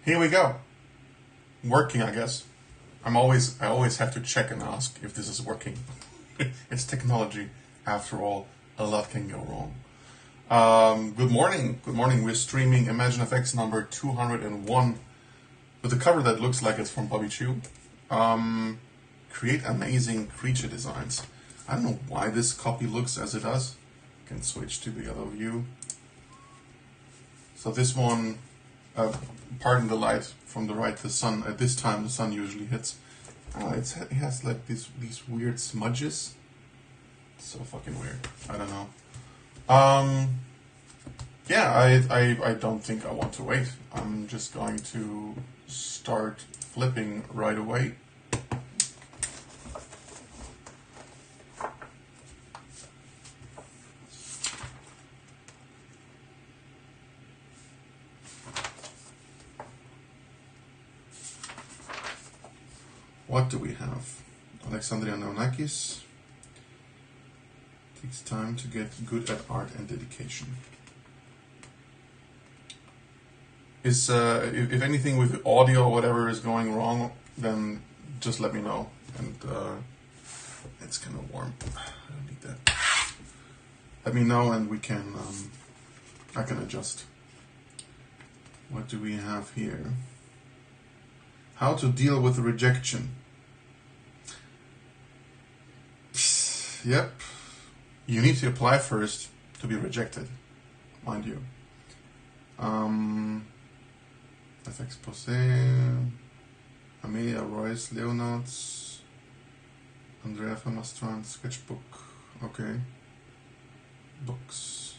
Here we go. Working, I guess. I always have to check and ask if this is working. It's technology, after all. A lot can go wrong. Good morning. Good morning. We're streaming ImagineFX number 201 with a cover that looks like it's from Bobby Chew. Create amazing creature designs. I don't know why this copy looks as it does. Can switch to the other view. So this one, pardon the light from the right, the sun, at this time the sun usually hits. It has like these weird smudges. It's so fucking weird. I don't know. Yeah, I don't think I want to wait. I'm just going to start flipping right away. What do we have? Alexandria Neonakis. Takes time to get good at art and dedication. Is if anything with audio or whatever is going wrong, then just let me know. And it's kind of warm. I don't need that. Let me know, and we can. I can adjust. What do we have here? How to deal with rejection. Yep. You need to apply first to be rejected, mind you. FX Posé, Amelia Royce, Leonards, Andrea Famastran, Sketchbook. Okay. Books.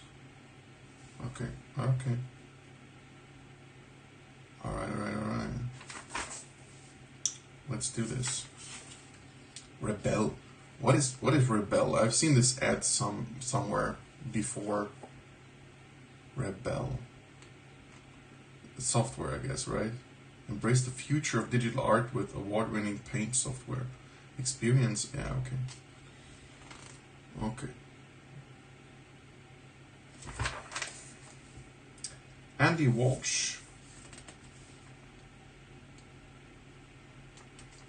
Okay. Alright. Let's do this. Rebel. What is Rebel? I've seen this ad somewhere before. Rebel. Software, I guess, right? Embrace the future of digital art with award-winning paint software. Experience, yeah, okay. Andy Walsh.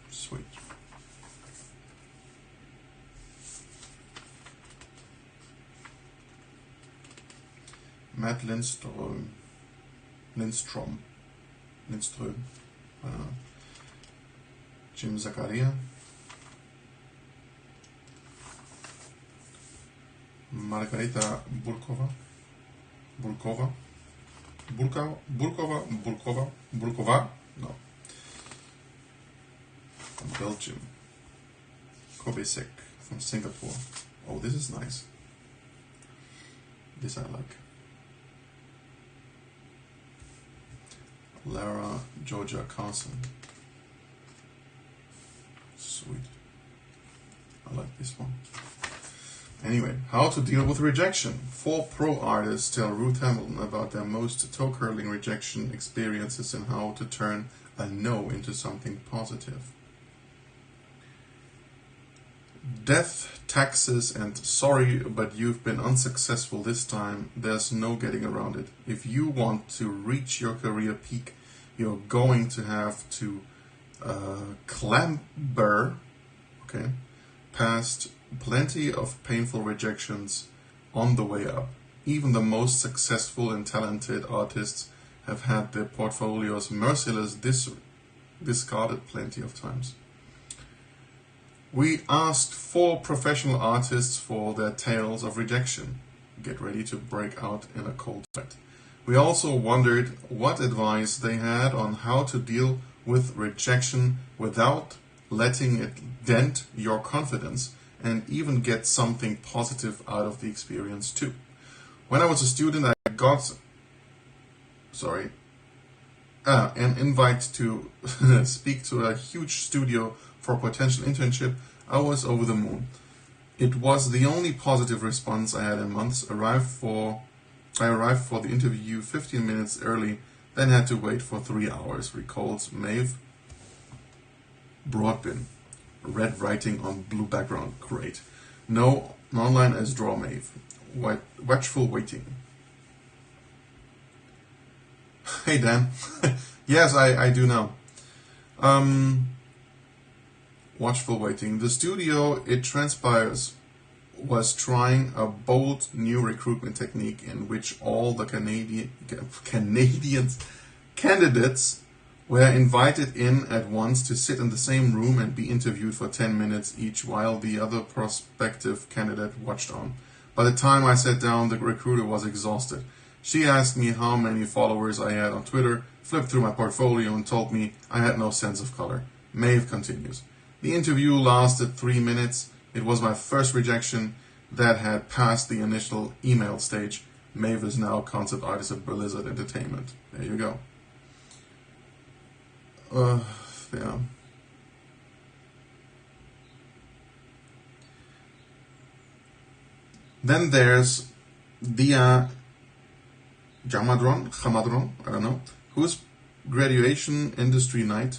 Sweet. Matt Lindström. I don't know. Jim Zakaria. Margarita Burkova. No. From Belgium. Kobesek from Singapore. Oh, this is nice. This I like. Lara Georgia Carson. Sweet. I like this one. Anyway, how to deal with rejection. 4 pro artists tell Ruth Hamilton about their most toe-curling rejection experiences and how to turn a no into something positive. Death, taxes, and sorry, but you've been unsuccessful this time. There's no getting around it. If you want to reach your career peak, you're going to have to clamber, past plenty of painful rejections on the way up. Even the most successful and talented artists have had their portfolios mercilessly discarded plenty of times. We asked 4 professional artists for their tales of rejection. Get ready to break out in a cold sweat. We also wondered what advice they had on how to deal with rejection without letting it dent your confidence and even get something positive out of the experience too. When I was a student, I got an invite to speak to a huge studio for a potential internship. I was over the moon. It was the only positive response I had in months. I arrived for the interview 15 minutes early, then had to wait for 3 hours, recalls Maeve Broadbin. Red writing on blue background. Great. No online as draw Maeve. Watchful waiting. Hey Dan. Yes, I do know. Watchful waiting. The studio, it transpires, was trying a bold new recruitment technique in which all the Canadian candidates were invited in at once to sit in the same room and be interviewed for 10 minutes each while the other prospective candidate watched on. By the time I sat down, the recruiter was exhausted. She asked me how many followers I had on Twitter, flipped through my portfolio, and told me I had no sense of color. Maeve continues. The interview lasted 3 minutes. It was my first rejection that had passed the initial email stage. Maeve is now concept artist at Blizzard Entertainment. There you go. Yeah. Then there's Dia Jamadron, I don't know, whose graduation industry night,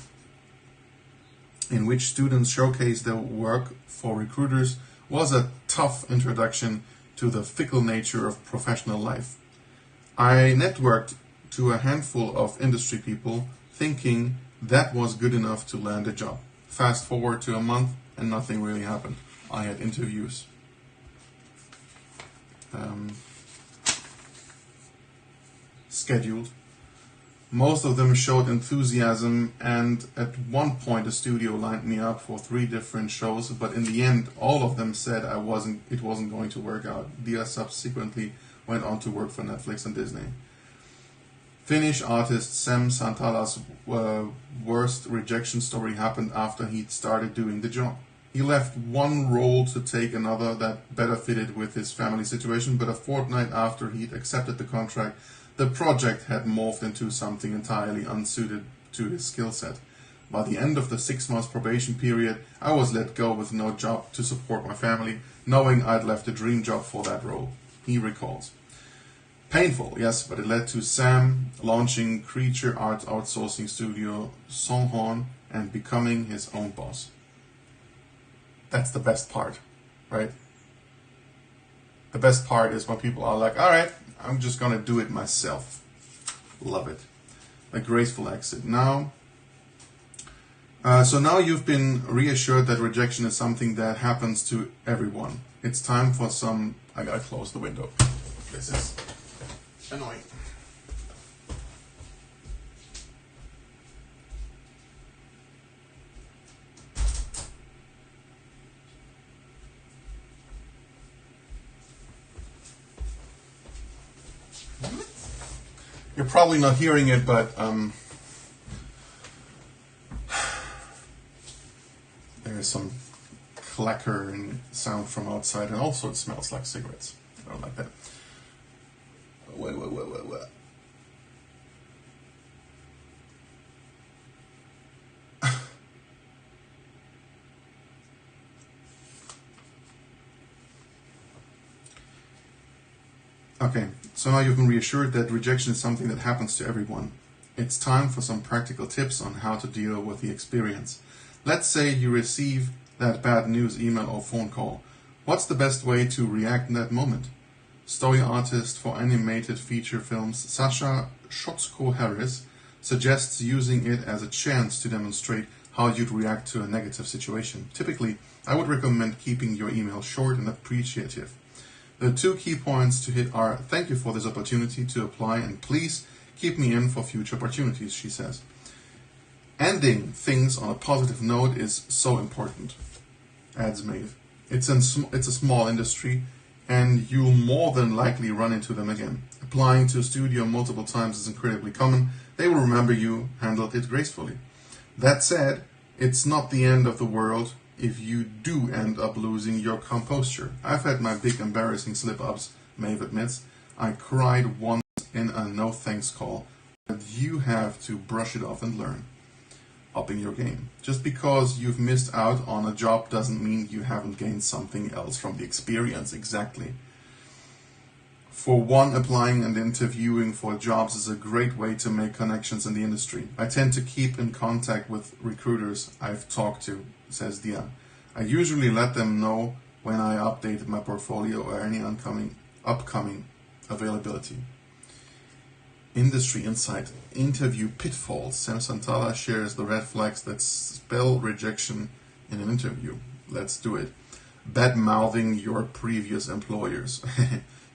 in which students showcase their work for recruiters, was a tough introduction to the fickle nature of professional life. I networked to a handful of industry people, thinking that was good enough to land a job. Fast forward to a month and nothing really happened. I had interviews. Scheduled. Most of them showed enthusiasm, and at one point the studio lined me up for 3 different shows, but in the end all of them said it wasn't going to work out. Dia subsequently went on to work for Netflix and Disney. Finnish artist Sam Santala's worst rejection story happened after he'd started doing the job. He left one role to take another that better fitted with his family situation, but a fortnight after he'd accepted the contract, the project had morphed into something entirely unsuited to his skill set. By the end of the 6-month probation period, I was let go with no job to support my family, knowing I'd left a dream job for that role, he recalls. Painful, yes, but it led to Sam launching creature art outsourcing studio Songhorn and becoming his own boss. That's the best part, right? The best part is when people are like, all right, I'm just going to do it myself. Love it. A graceful exit. So now you've been reassured that rejection is something that happens to everyone. It's time for some... I gotta close the window. This is annoying. You're probably not hearing it, but there is some clackering sound from outside, and also it smells like cigarettes. I don't like that. Wait. Okay, so now you've been reassured that rejection is something that happens to everyone. It's time for some practical tips on how to deal with the experience. Let's say you receive that bad news email or phone call. What's the best way to react in that moment? Story artist for animated feature films Sasha Schotzko-Harris suggests using it as a chance to demonstrate how you'd react to a negative situation. Typically, I would recommend keeping your email short and appreciative. The 2 key points to hit are, thank you for this opportunity to apply, and please keep me in for future opportunities, she says. Ending things on a positive note is so important, adds Maeve. It's a small industry, and you'll more than likely run into them again. Applying to a studio multiple times is incredibly common. They will remember you handled it gracefully. That said, it's not the end of the world if you do end up losing your composure. I've had my big embarrassing slip-ups, Maeve admits. I cried once in a no thanks call, but you have to brush it off and learn. Upping your game. Just because you've missed out on a job doesn't mean you haven't gained something else from the experience. Exactly. For one, applying and interviewing for jobs is a great way to make connections in the industry. I tend to keep in contact with recruiters I've talked to, says Dia. I usually let them know when I updated my portfolio or any upcoming availability. industry insight, interview pitfalls. Sam Santala shares the red flags that spell rejection in an interview. Let's do it. Bad mouthing your previous employers.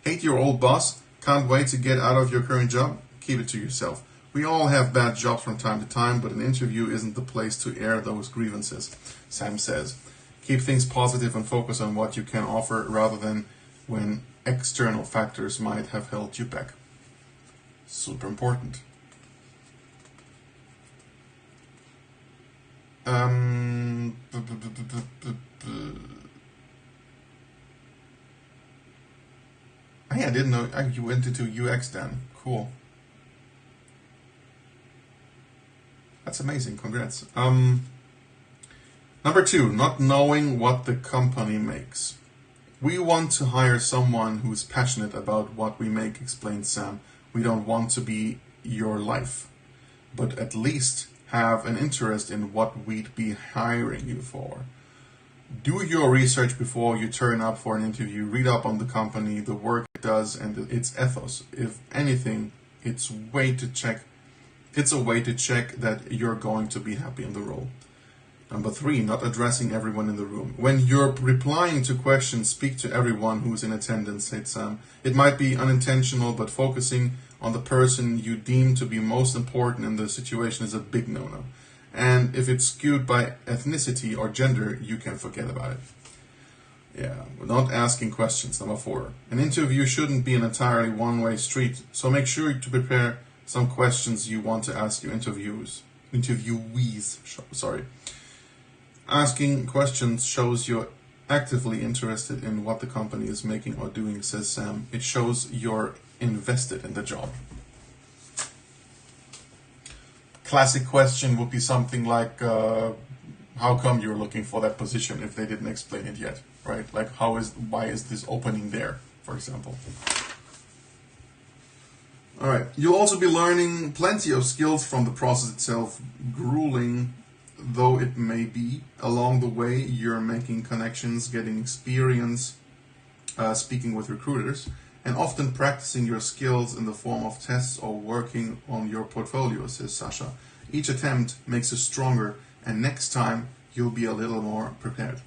Hate your old boss? Can't wait to get out of your current job? Keep it to yourself. We all have bad jobs from time to time, but an interview isn't the place to air those grievances, Sam says. Keep things positive and focus on what you can offer rather than when external factors might have held you back. Super important. Hey, I didn't know you went into UX then. Cool. That's amazing. Congrats. Number 2, not knowing what the company makes. We want to hire someone who's passionate about what we make, explained Sam. We don't want to be your life, but at least have an interest in what we'd be hiring you for. Do your research before you turn up for an interview. Read up on the company, the work it does, and its ethos. If anything, it's a way to check that you're going to be happy in the role. Number 3, not addressing everyone in the room. When you're replying to questions, speak to everyone who's in attendance, said Sam. It might be unintentional, but focusing on the person you deem to be most important in the situation is a big no-no. And if it's skewed by ethnicity or gender, you can forget about it. Yeah, not asking questions. Number 4, an interview shouldn't be an entirely one-way street, so make sure to prepare some questions you want to ask your interviewees. Asking questions shows you're actively interested in what the company is making or doing, says Sam. It shows you're invested in the job. Classic question would be something like, how come you're looking for that position if they didn't explain it yet, right? Like, why is this opening there, for example? All right, you'll also be learning plenty of skills from the process itself, grueling though it may be. Along the way, you're making connections, getting experience, speaking with recruiters, and often practicing your skills in the form of tests or working on your portfolio, says Sasha. Each attempt makes you stronger, and next time you'll be a little more prepared.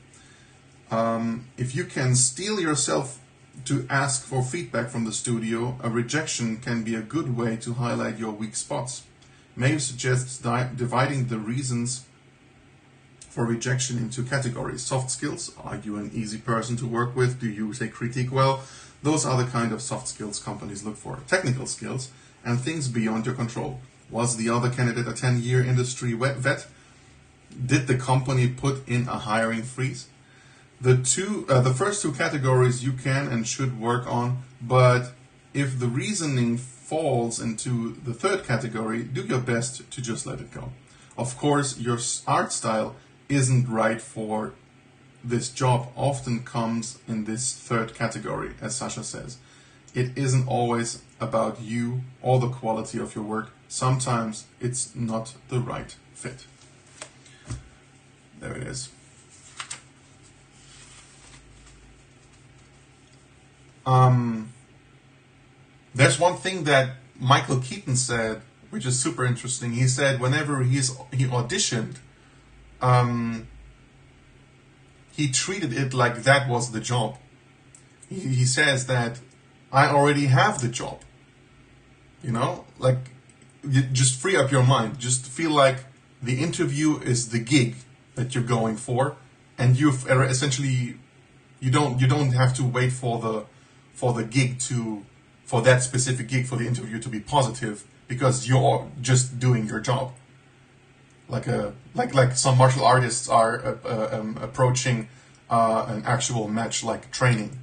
If you can steel yourself to ask for feedback from the studio, a rejection can be a good way to highlight your weak spots. Maeve suggests dividing the reasons for rejection into categories. Soft skills, are you an easy person to work with? Do you take critique well? Those are the kind of soft skills companies look for. Technical skills and things beyond your control. Was the other candidate a 10-year industry vet? Did the company put in a hiring freeze? The first 2 categories you can and should work on, but if the reasoning falls into the 3rd category, do your best to just let it go. Of course, your art style isn't right for this job often comes in this 3rd category, as Sasha says. It isn't always about you or the quality of your work. Sometimes it's not the right fit. There it is. There's one thing that Michael Keaton said, which is super interesting. He said whenever he auditioned, he treated it like that was the job. He says that I already have the job. You know, like, you just free up your mind. Just feel like the interview is the gig that you're going for, and you've essentially you don't have to wait for the gig for that specific gig, for the interview to be positive, because you're just doing your job. Like some martial artists are approaching an actual match like training,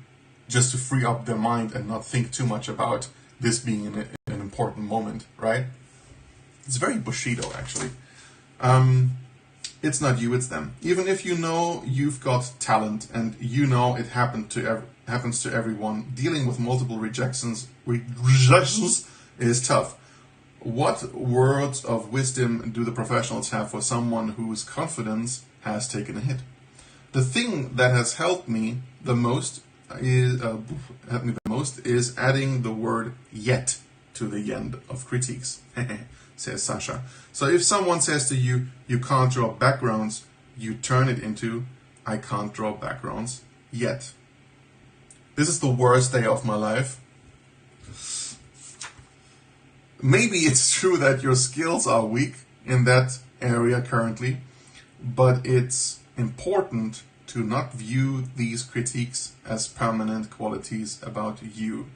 just to free up their mind and not think too much about this being an important moment, right? It's very Bushido, actually. It's not you, it's them. Even if you know you've got talent and you know it happens to everyone, dealing with multiple rejections is tough. What words of wisdom do the professionals have for someone whose confidence has taken a hit? The thing that has helped me the most is adding the word yet to the end of critiques, says Sasha. So if someone says to you, you can't draw backgrounds, you turn it into, I can't draw backgrounds yet. This is the worst day of my life. Maybe it's true that your skills are weak in that area currently, but it's important to not view these critiques as permanent qualities about you.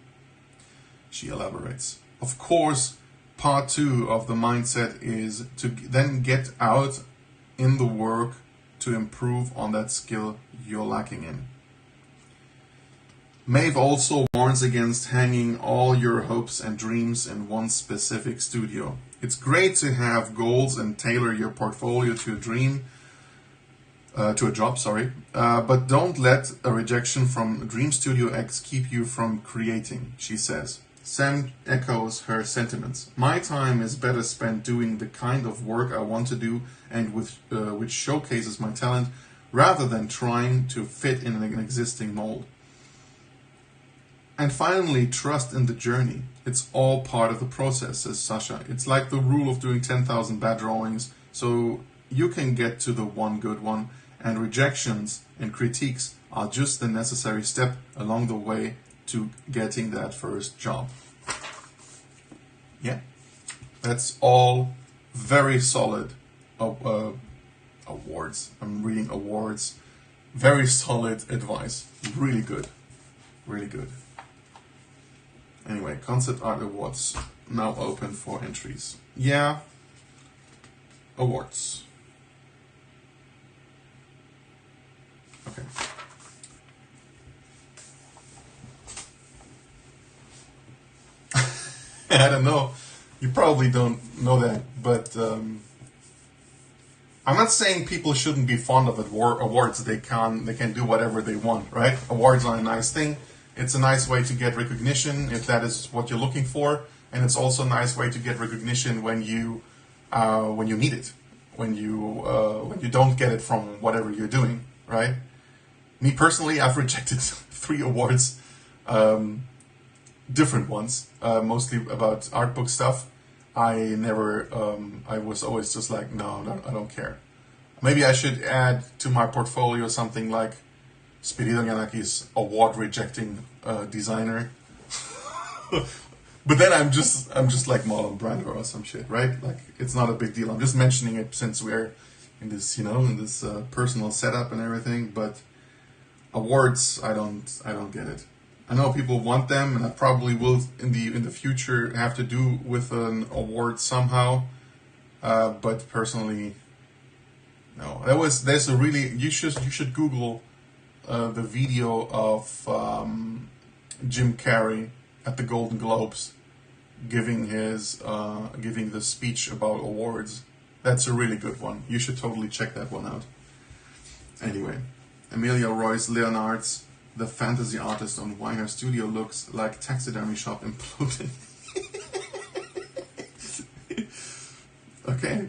She elaborates. Of course, part 2 of the mindset is to then get out in the work to improve on that skill you're lacking in. Maeve also warns against hanging all your hopes and dreams in one specific studio. It's great to have goals and tailor your portfolio to a job, but don't let a rejection from Dream Studio X keep you from creating, she says. Sam echoes her sentiments. My time is better spent doing the kind of work I want to do and which showcases my talent, rather than trying to fit in an existing mold. And finally, trust in the journey. It's all part of the process, says Sasha. It's like the rule of doing 10,000 bad drawings, so you can get to the one good one, and rejections and critiques are just the necessary step along the way to getting that first job. Yeah, that's all very solid awards. I'm reading awards. Very solid advice. Really good. Really good. Anyway, Concept Art Awards now open for entries. Yeah, awards. Okay. I don't know. You probably don't know that, but I'm not saying people shouldn't be fond of awards. They can do whatever they want, right? Awards are a nice thing. It's a nice way to get recognition if that is what you're looking for, and it's also a nice way to get recognition when you need it, when you don't get it from whatever you're doing, right? Me personally, I've rejected 3 awards, different ones, mostly about art book stuff. I was always just like, no, I don't care. Maybe I should add to my portfolio something like Spirido Yanaki's award-rejecting designer. But then I'm just like Marlon Brando or some shit, right? Like, it's not a big deal. I'm just mentioning it since we're in this, personal setup and everything. But awards, I don't get it. I know people want them, and I probably will in the future have to do with an award somehow. But personally, no. There's a really you should Google the video of Jim Carrey at the Golden Globes giving the speech about awards. That's a really good one. You should totally check that one out. Anyway, Amelia Royce Leonard's The Fantasy Artist on Why Her Studio Looks Like Taxidermy Shop Imploded. Okay.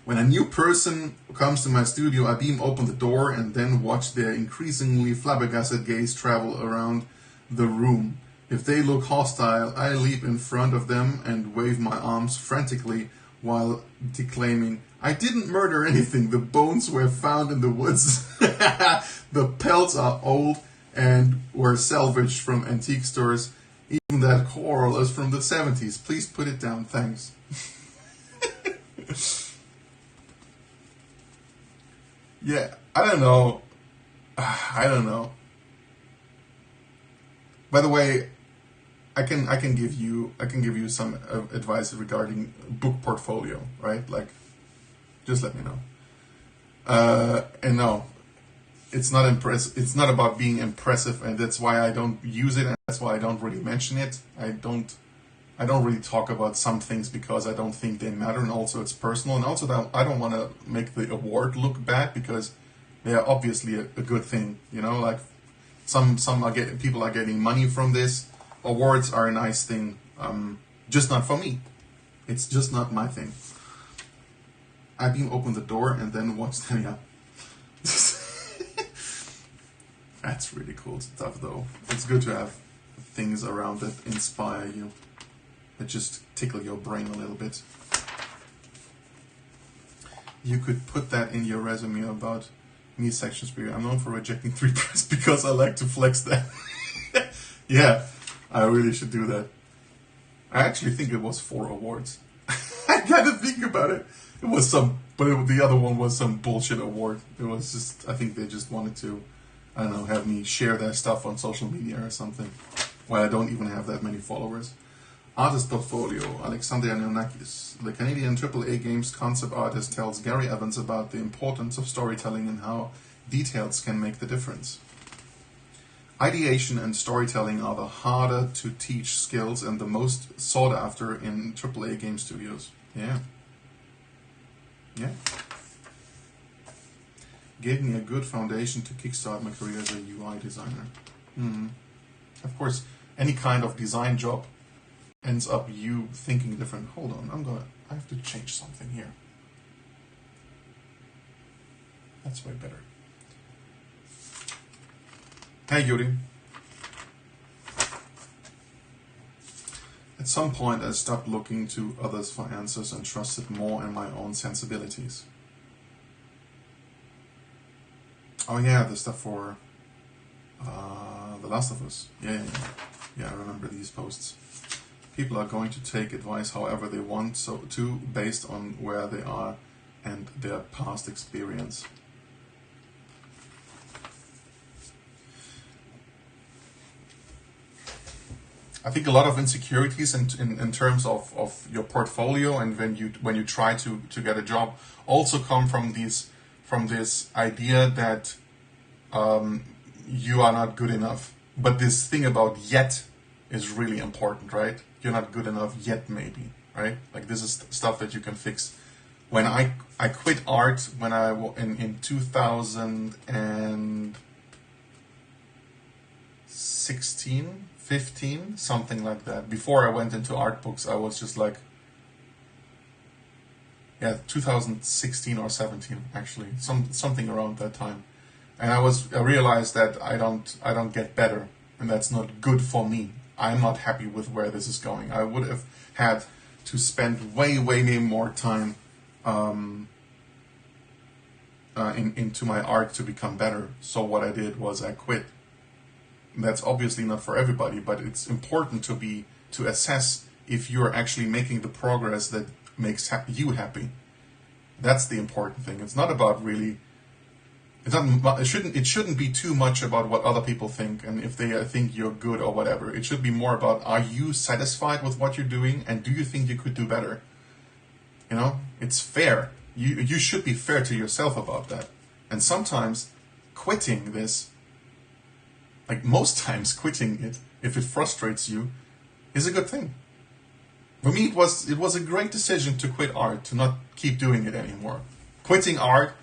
When a new person comes to my studio, I beam open the door and then watch their increasingly flabbergasted gaze travel around the room. If they look hostile, I leap in front of them and wave my arms frantically while declaiming, I didn't murder anything. The bones were found in the woods. The pelts are old and were salvaged from antique stores. Even that coral is from the 70s. Please put it down, thanks. Yeah, I don't know. By the way, I can give you some advice regarding book portfolio, right? Like, just let me know. And no, it's not It's not about being impressive, and that's why I don't use it, and that's why I don't really mention it. I don't really talk about some things because I don't think they matter, and also it's personal, and also that I don't want to make the award look bad because they are obviously a good thing, Like people are getting money from this. Awards are a nice thing, just not for me. It's just not my thing. I beam open the door and then watch them. Yeah. That's really cool stuff, though. It's good to have things around that inspire you, that just tickle your brain a little bit. You could put that in your resume about me section spirit. I'm known for rejecting 3 press because I like to flex that. Yeah, I really should do that. I actually think it was 4 awards. I gotta think about it. It was the other one was some bullshit award. It was just, I think they just wanted to, I don't know, have me share their stuff on social media or something. While I don't even have that many followers. Artist portfolio, Alexandria Neonakis. The Canadian AAA games concept artist tells Gary Evans about the importance of storytelling and how details can make the difference. Ideation and storytelling are the harder to teach skills and the most sought after in AAA game studios. Yeah. Yeah. Gave me a good foundation to kickstart my career as a UI designer. Of course, any kind of design job ends up you thinking different. Hold on, I have to change something here. That's way better. Hey Yuri. At some point I stopped looking to others for answers and trusted more in my own sensibilities. Oh yeah, the stuff for The Last of Us. Yeah, I remember these posts. People are going to take advice however they want to, based on where they are and their past experience. I think a lot of insecurities in terms of your portfolio and when you try to get a job also come from this idea that you are not good enough. But this thing about yet is really important, right? You're not good enough yet, maybe, right? Like this is stuff that you can fix. When I quit art when in 2016, 15, something like that. Before I went into art books, I was just like, 2016 or 17 actually, something around that time. And I realized that I don't get better, and that's not good for me. I'm not happy with where this is going. I would have had to spend way more time into my art to become better. So what I did was I quit. That's obviously not for everybody, but it's important to assess if you're actually making the progress that makes you happy. That's the important thing. It's not about really. It shouldn't be too much about what other people think and if they think you're good or whatever. It should be more about, are you satisfied with what you're doing and do you think you could do better? You know, it's fair. You should be fair to yourself about that. And sometimes quitting this, like most times quitting it, if it frustrates you, is a good thing. For me, it was a great decision to quit art, to not keep doing it anymore. Quitting art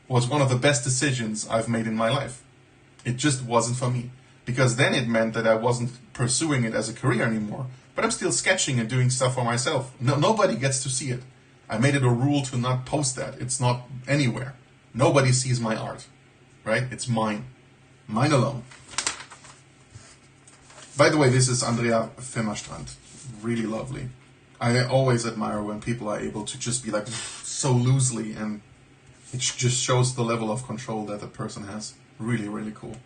was one of the best decisions I've made in my life. It just wasn't for me. Because then it meant that I wasn't pursuing it as a career anymore. But I'm still sketching and doing stuff for myself. Nobody gets to see it. I made it a rule to not post that. It's not anywhere. Nobody sees my art. Right? It's mine. Mine alone. By the way, this is Andrea Femmerstrand. Really lovely. I always admire when people are able to just be like so loosely, and it just shows the level of control that the person has. Really, really cool.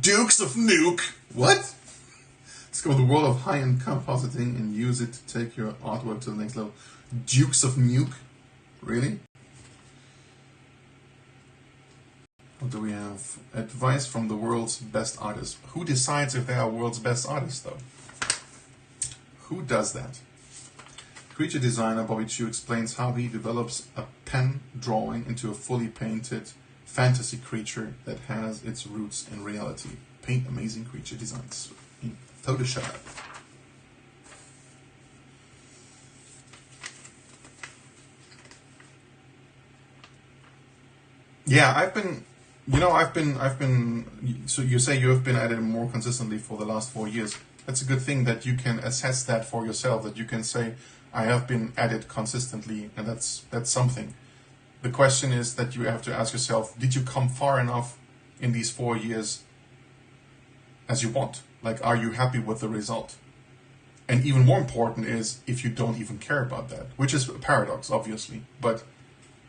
Dukes of Nuke. What? Discover the world of high-end compositing and use it to take your artwork to the next level. Dukes of Nuke? Really? What do we have? Advice from the world's best artists. Who decides if they are world's best artists, though? Who does that? Creature designer Bobby Chu explains how he develops a pen drawing into a fully painted fantasy creature that has its roots in reality. Paint amazing creature designs in Photoshop. Yeah, so you say you have been at it more consistently for the last 4 years. That's a good thing that you can assess that for yourself, that you can say, I have been at it consistently, and that's something. The question is that you have to ask yourself, did you come far enough in these 4 years as you want? Like, are you happy with the result? And even more important is if you don't even care about that, which is a paradox, obviously. But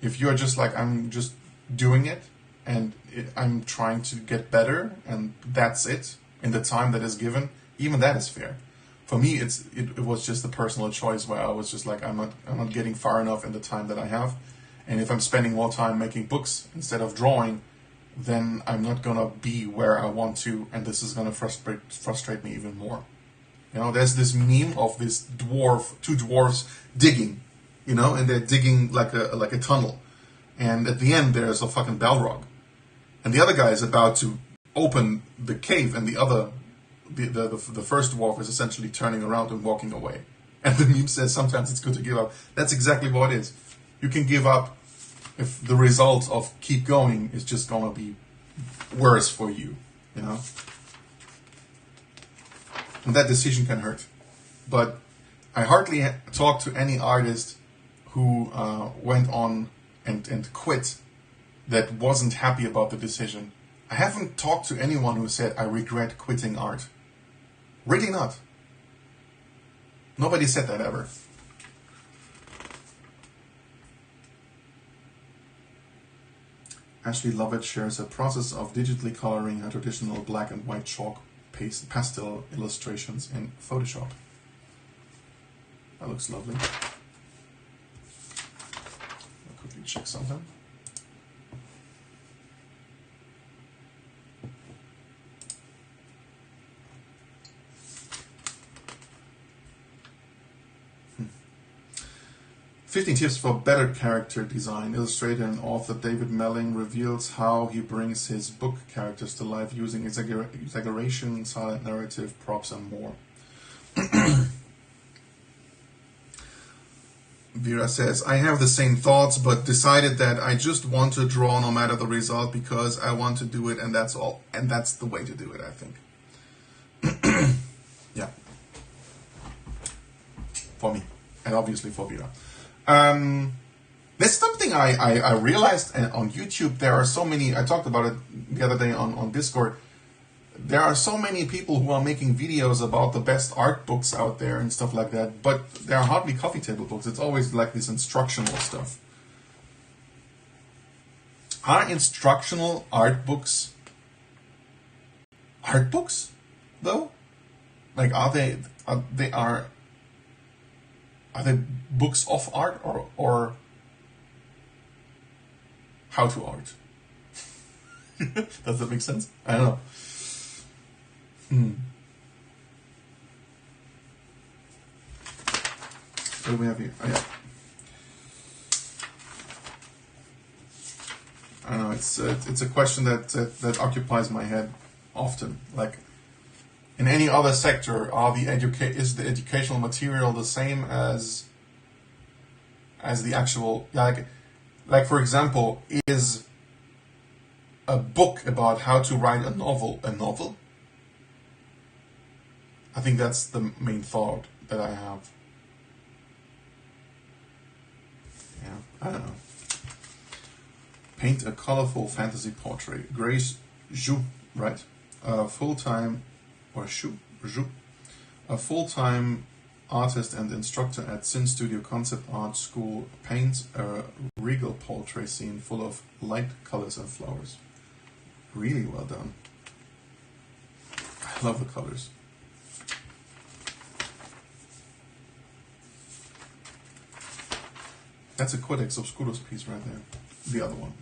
if you're just like, I'm just doing it and I'm trying to get better and that's it in the time that is given, even that is fair. For me, it was just a personal choice where I was just like, I'm not getting far enough in the time that I have. And if I'm spending more time making books instead of drawing, then I'm not gonna be where I want to, and this is gonna frustrate me even more. You know, there's this meme of this two dwarfs digging, and they're digging like a tunnel, and at the end there's a fucking Balrog, and the other guy is about to open the cave, and the first dwarf is essentially turning around and walking away. And the meme says sometimes it's good to give up. That's exactly what it is. You can give up if the result of keep going is just gonna be worse for you, And that decision can hurt. But I hardly talked to any artist who went on and quit that wasn't happy about the decision. I haven't talked to anyone who said, I regret quitting art. Really not. Nobody said that ever. Ashley Lovett shares a process of digitally coloring her traditional black and white chalk pastel illustrations in Photoshop. That looks lovely. I'll quickly check something. Hmm. 15 tips for better character design. Illustrator and author David Melling reveals how he brings his book characters to life using exaggeration, silent narrative, props, and more. Vera says, I have the same thoughts, but decided that I just want to draw no matter the result because I want to do it, and that's all. And that's the way to do it, I think. Yeah. For me. And obviously for Vera. There's something I realized on YouTube. There are so many, I talked about it the other day on Discord. There are so many people who are making videos about the best art books out there and stuff like that, but there are hardly coffee table books. It's always like this instructional stuff. Are instructional art books though? Like, are they books of art or how to art? Does that make sense? I don't know. What do we have here? Oh, yeah. I don't know. It's a question that occupies my head often. Like, in any other sector, is the educational material the same as the actual, like for example, is a book about how to write a novel a novel? I think that's the main thought that I have. Yeah, I don't know. Paint a colorful fantasy portrait. Grace Zhu, right? Full-time artist and instructor at Sin Studio Concept Art School paints a regal portrait scene full of light colors and flowers. Really well done. I love the colors. That's a Codex Obscurus piece right there. The other one.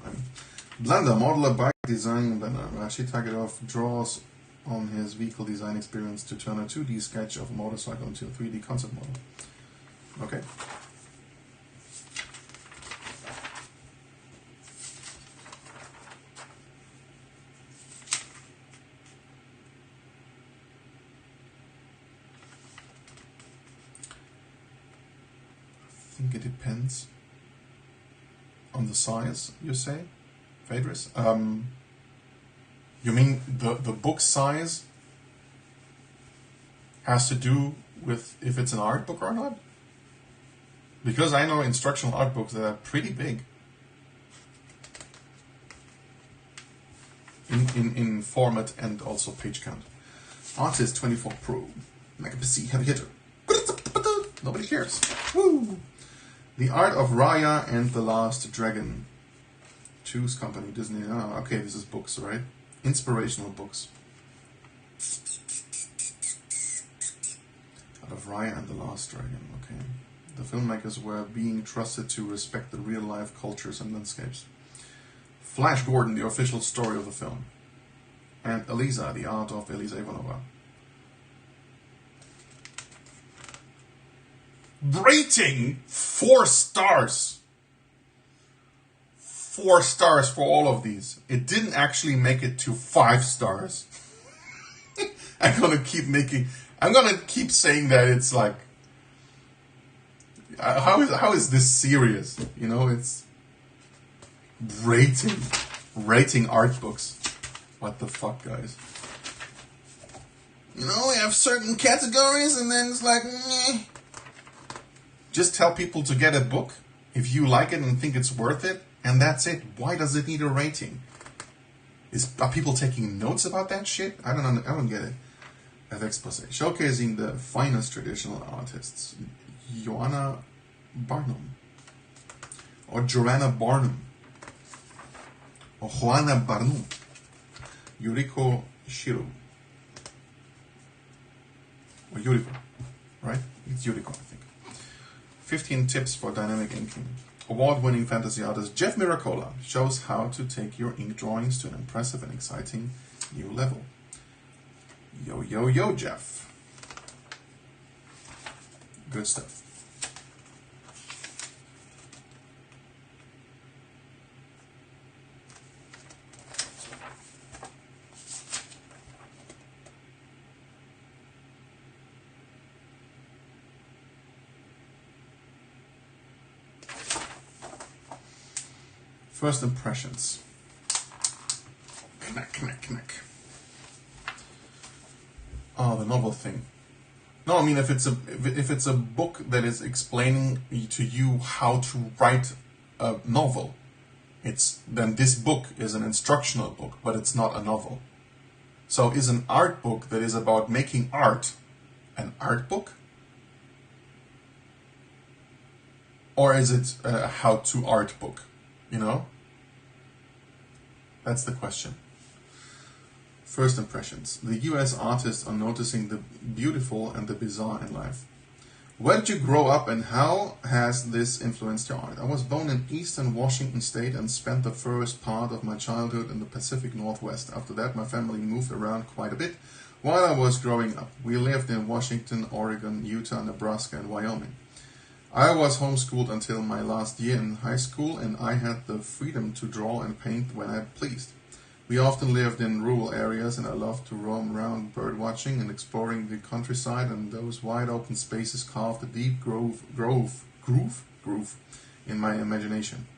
Blender, modeler, bike design, Blender. Rashid Tagerov draws on his vehicle design experience to turn a 2D sketch of a motorcycle into a 3D concept model. Okay. I think it depends on the size, you say? Phaedrus? You mean the book size has to do with if it's an art book or not? Because I know instructional art books that are pretty big in format and also page count. Artist 24 Pro, Mega PC, heavy hitter. Nobody cares. Woo! The Art of Raya and the Last Dragon. Choose company, Disney. Oh, okay, this is books, right? Inspirational books. Art of Raya and the Last Dragon, okay. The filmmakers were being trusted to respect the real-life cultures and landscapes. Flash Gordon, the official story of the film. And Elisa, the art of Elisa Ivanova. Rating 4 stars. 4 stars for all of these. It didn't actually make it to 5 stars. I'm gonna keep saying that it's like, how is this serious? You know, it's rating art books. What the fuck, guys? You know, we have certain categories, and then it's like, meh. Just tell people to get a book if you like it and think it's worth it, and that's it. Why does it need a rating? Are people taking notes about that shit? I don't get it. FX showcasing the finest traditional artists. Joanna Barnum. Or Joanna Barnum. Or Juana Barnum. Yuriko Shiro. Or Yuriko, right? It's Yuriko, I think. 15 tips for dynamic inking. Award-winning fantasy artist Jeff Miracola shows how to take your ink drawings to an impressive and exciting new level. Yo, yo, yo, Jeff. Good stuff. First impressions. Knack. Oh, the novel thing. No, I mean if it's a book that is explaining to you how to write a novel, then this book is an instructional book, but it's not a novel. So is an art book that is about making art an art book? Or is it a how-to art book? You know? That's the question. First impressions. The US artists are noticing the beautiful and the bizarre in life. Where did you grow up and how has this influenced your art? I was born in eastern Washington state and spent the first part of my childhood in the Pacific Northwest. After that, my family moved around quite a bit while I was growing up. We lived in Washington, Oregon, Utah, Nebraska, and Wyoming. I was homeschooled until my last year in high school, and I had the freedom to draw and paint when I pleased. We often lived in rural areas, and I loved to roam around bird watching and exploring the countryside, and those wide open spaces carved a deep groove in my imagination.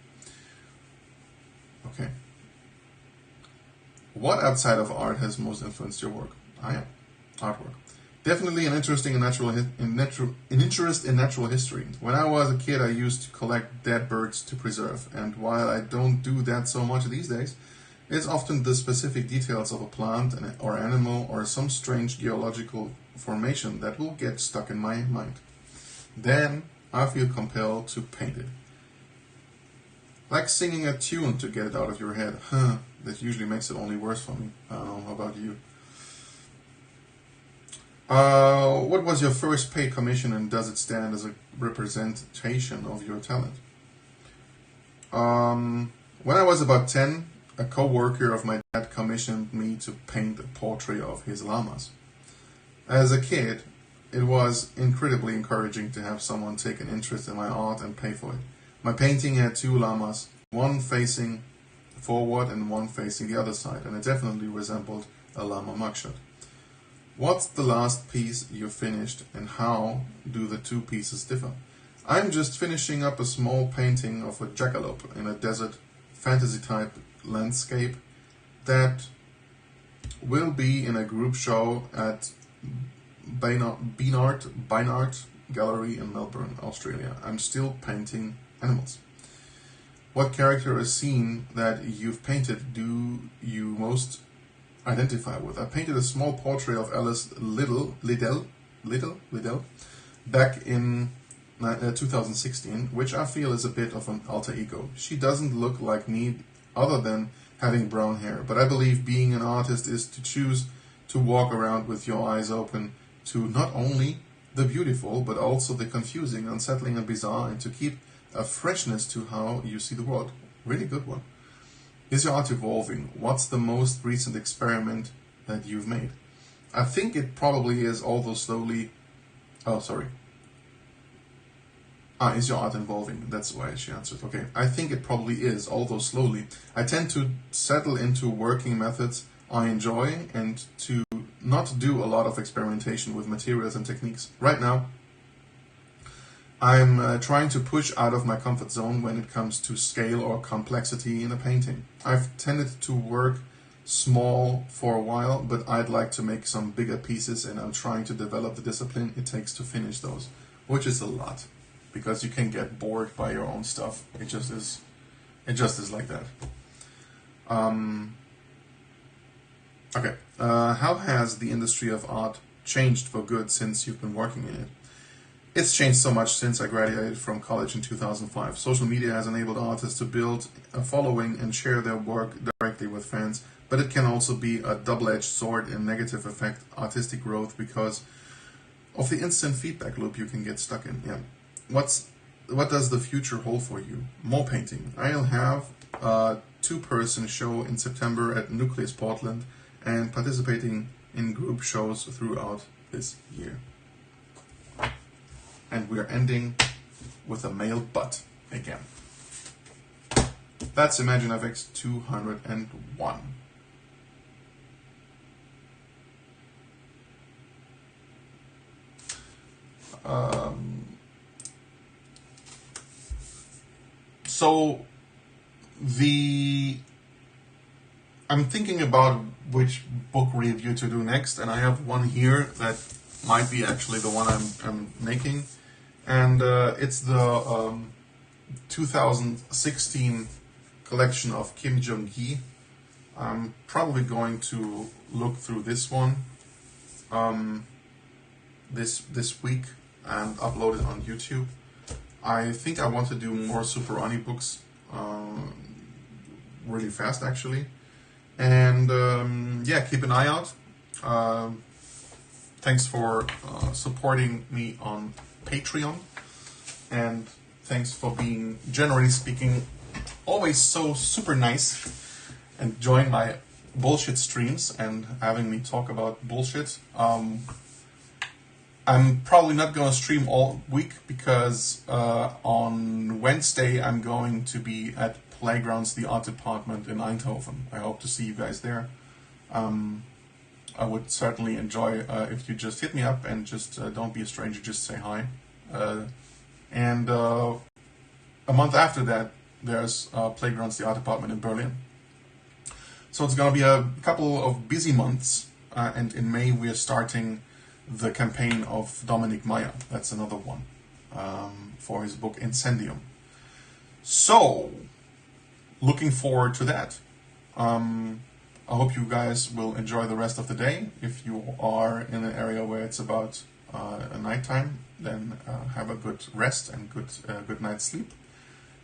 Okay. What outside of art has most influenced your work? Artwork. Definitely an interest in natural history. When I was a kid, I used to collect dead birds to preserve, and while I don't do that so much these days, it's often the specific details of a plant or animal or some strange geological formation that will get stuck in my mind. Then I feel compelled to paint it. Like singing a tune to get it out of your head. That usually makes it only worse for me. I don't know, how about you? What was your first paid commission, and does it stand as a representation of your talent? When I was about 10, a co-worker of my dad commissioned me to paint a portrait of his llamas. As a kid, it was incredibly encouraging to have someone take an interest in my art and pay for it. My painting had 2 llamas, one facing forward and one facing the other side, and it definitely resembled a llama mugshot. What's the last piece you finished, and how do the 2 pieces differ? I'm just finishing up a small painting of a jackalope in a desert fantasy type landscape that will be in a group show at Beinart Gallery in Melbourne, Australia. I'm still painting animals. What character or scene that you've painted do you most identify with? I painted a small portrait of Alice Liddell back in 2016, which I feel is a bit of an alter ego. She doesn't look like me other than having brown hair, but I believe being an artist is to choose to walk around with your eyes open to not only the beautiful, but also the confusing, unsettling, and bizarre, and to keep a freshness to how you see the world. Really good one. Is your art evolving? What's the most recent experiment that you've made? I think it probably is, although slowly. Oh, sorry. Is your art evolving? That's why she answered. Okay. I think it probably is, although slowly. I tend to settle into working methods I enjoy and to not do a lot of experimentation with materials and techniques. Right now, I'm trying to push out of my comfort zone when it comes to scale or complexity in a painting. I've tended to work small for a while, but I'd like to make some bigger pieces, and I'm trying to develop the discipline it takes to finish those, which is a lot, because you can get bored by your own stuff. It just is like that. Okay. How has the industry of art changed for good since you've been working in it? It's changed so much since I graduated from college in 2005. Social media has enabled artists to build a following and share their work directly with fans, but it can also be a double-edged sword and negative affect artistic growth because of the instant feedback loop you can get stuck in. Yeah. What does the future hold for you? More painting. I'll have a 2-person show in September at Nucleus Portland and participating in group shows throughout this year. And we're ending with a male butt again. That's ImagineFX 201. So I'm thinking about which book review to do next, and I have one here that might be actually the one I'm making, and it's the 2016 collection of Kim Jong-gi. I'm probably going to look through this one this week and upload it on YouTube. I think I want to do more Super Ani books really fast, actually. And yeah, keep an eye out. Thanks for supporting me on Patreon. And thanks for being, generally speaking, always so super nice and join my bullshit streams and having me talk about bullshit. I'm probably not going to stream all week because on Wednesday I'm going to be at Playgrounds, the art department in Eindhoven. I hope to see you guys there. I would certainly enjoy if you just hit me up and just don't be a stranger, just say hi. And a month after that, there's Playgrounds, the art department in Berlin. So it's going to be a couple of busy months, and in May we're starting the campaign of Dominic Meyer. That's another one for his book Incendium. So, looking forward to that. I hope you guys will enjoy the rest of the day. If you are in an area where it's about a nighttime, then have a good rest and good night's sleep.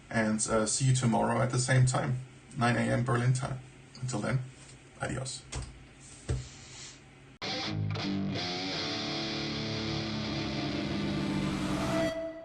And see you tomorrow at the same time, 9 a.m. Berlin time. Until then, adios.